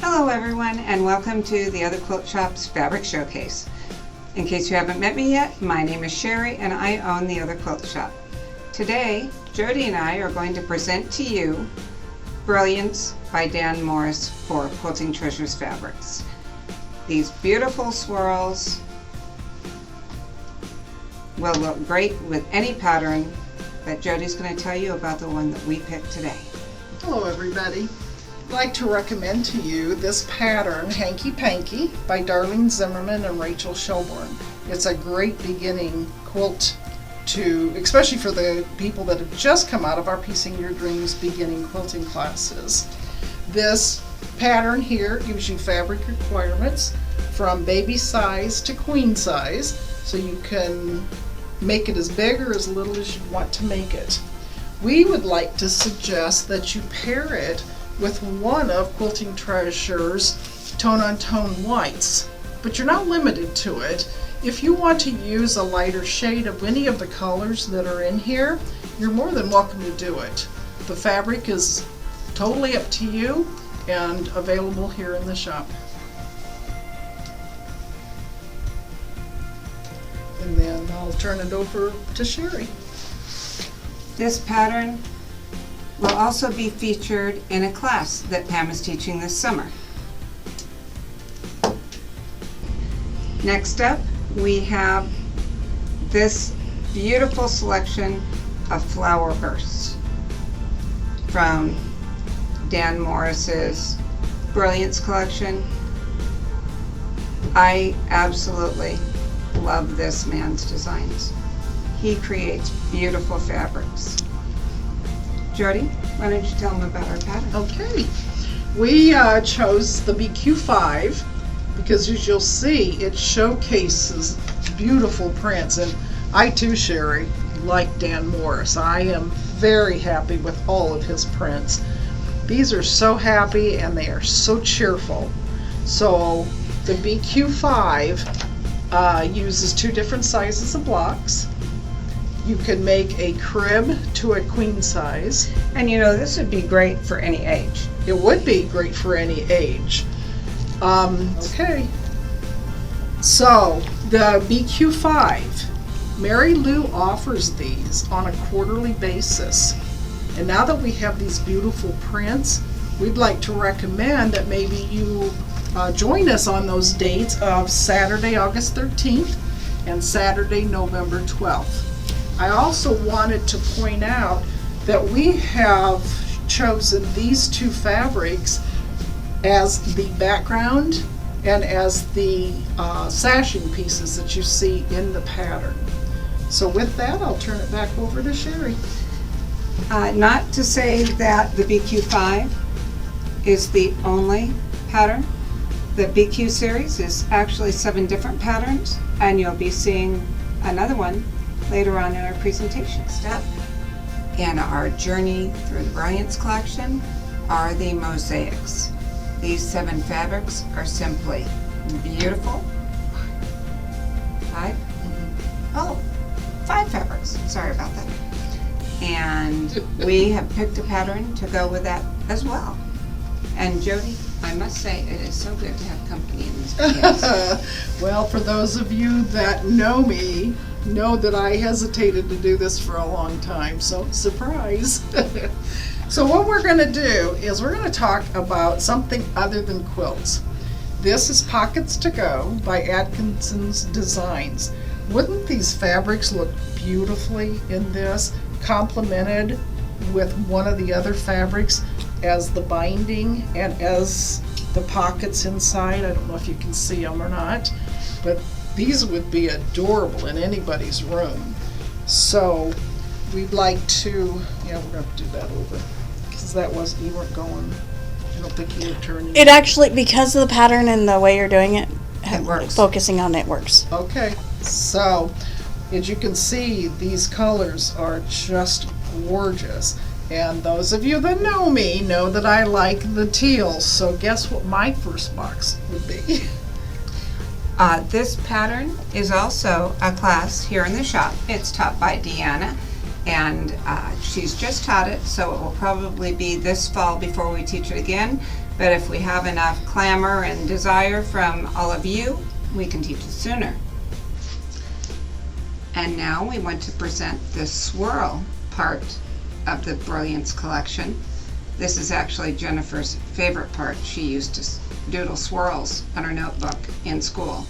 Hello everyone, and welcome to the Other Quilt Shop's Fabric Showcase. In case you haven't met me yet, my name is Sherry and I own the Other Quilt Shop. Today, Jody and I are going to present to you Brilliance by Dan Morris for Quilting Treasures Fabrics. These beautiful swirls will look great with any pattern, but Jody's going to tell you about the one that we picked today. Hello everybody. I'd like to recommend to you this pattern, Hanky Panky, by Darlene Zimmerman and Rachel Shelburne. It's a great beginning quilt especially for the people that have just come out of our Piecing Your Dreams beginning quilting classes. This pattern here gives you fabric requirements from baby size to queen size, so you can make it as big or as little as you want to make it. We would like to suggest that you pair it with one of Quilting Treasures' tone-on-tone whites, but you're not limited to it. If you want to use a lighter shade of any of the colors that are in here, you're more than welcome to do it. The fabric is totally up to you and available here in the shop. And then I'll turn it over to Sherry. This pattern will also be featured in a class that Pam is teaching this summer. Next up, we have this beautiful selection of flower bursts from Dan Morris's Brilliance collection. I absolutely love this man's designs. He creates beautiful fabrics. Jody, why don't you tell them about our pattern? Okay, we chose the BQ5 because, as you'll see, it showcases beautiful prints, and I too, Sherry, like Dan Morris. I am very happy with all of his prints. These are so happy and they are so cheerful. So the BQ5 uses two different sizes of blocks. You can make a crib to a queen size. And you know, this would be great for any age. It would be great for any age. Okay, so the BQ5, Mary Lou offers these on a quarterly basis. And now that we have these beautiful prints, we'd like to recommend that maybe you join us on those dates of Saturday, August 13th and Saturday, November 12th. I also wanted to point out that we have chosen these two fabrics as the background and as the sashing pieces that you see in the pattern. So with that, I'll turn it back over to Sherry. Not to say that the BQ5 is the only pattern. The BQ series is actually 7 different patterns, and you'll be seeing another one later on in our presentation. Step in our journey through the Brilliance collection are the mosaics. These 7 fabrics are simply beautiful. 5? Oh, 5 fabrics. Sorry about that. And we have picked a pattern to go with that as well. And Jody, I must say, it is so good to have company in these videos. Well, for those of you that know me, know that I hesitated to do this for a long time, so surprise. So what we're going to do is we're going to talk about something other than quilts. This is Pockets to Go by Atkinson's Designs. Wouldn't these fabrics look beautifully in this, complemented with one of the other fabrics as the binding and as the pockets inside? I don't know if you can see them or not, but these would be adorable in anybody's room. So we'd like to, we're going to do that over, because you weren't going, I don't think you were turning. It actually, because of the pattern and the way you're doing it, It works. focusing on it works. Okay, so as you can see, these colors are just gorgeous. And those of you that know me know that I like the teal, so guess what my first box would be? This pattern is also a class here in the shop. It's taught by Deanna, And she's just taught it, so it will probably be this fall before we teach it again. But if we have enough clamor and desire from all of you, we can teach it sooner. And now we want to present the swirl part of the Brilliance collection. This is actually Jennifer's favorite part. She used to doodle swirls on her notebook in school.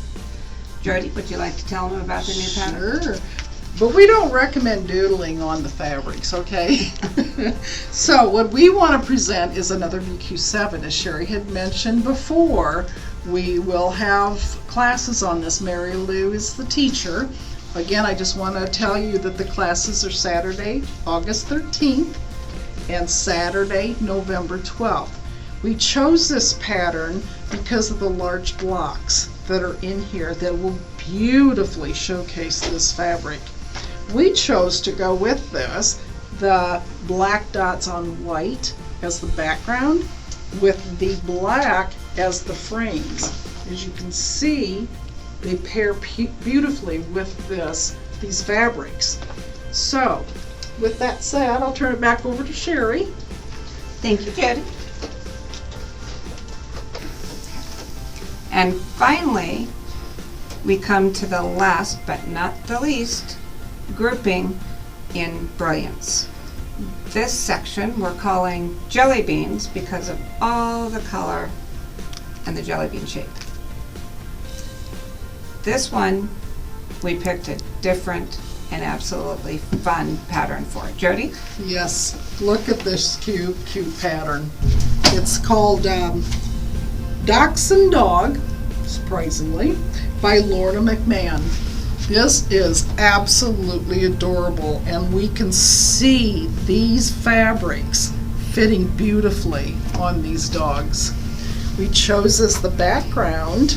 Jody, would you like to tell them about the new pattern? Sure. But we don't recommend doodling on the fabrics, okay? So what we want to present is another BQ7. As Sherry had mentioned before, we will have classes on this. Mary Lou is the teacher. Again, I just want to tell you that the classes are Saturday, August 13th and Saturday, November 12th. We chose this pattern because of the large blocks that are in here that will beautifully showcase this fabric. We chose to go with this, the black dots on white as the background with the black as the frames. As you can see, they pair beautifully with these fabrics. So, with that said, I'll turn it back over to Sherry. Thank you, Jody. And finally, we come to the last but not the least grouping in Brilliance. This section we're calling jelly beans because of all the color and the jelly bean shape. This one, we picked a different and absolutely fun pattern for it. Jody? Yes, look at this cute pattern. It's called Dachshund Dog, surprisingly, by Lorna McMahon. This is absolutely adorable, and we can see these fabrics fitting beautifully on these dogs. We chose as the background,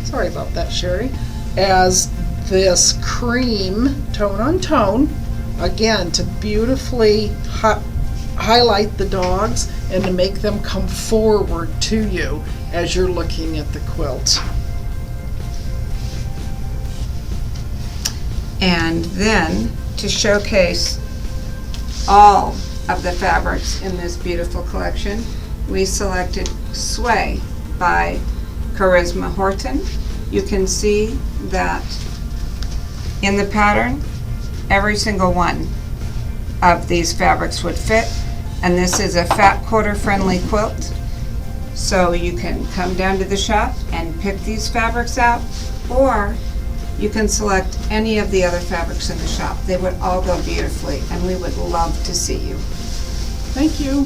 sorry about that, Sherry, as this cream tone on tone, again to beautifully highlight the dogs and to make them come forward to you as you're looking at the quilt. And then to showcase all of the fabrics in this beautiful collection, we selected Sway by Charisma Horton. You can see that in the pattern, every single one of these fabrics would fit, and this is a fat quarter friendly quilt. So you can come down to the shop and pick these fabrics out, or you can select any of the other fabrics in the shop. They would all go beautifully, and we would love to see you. Thank you.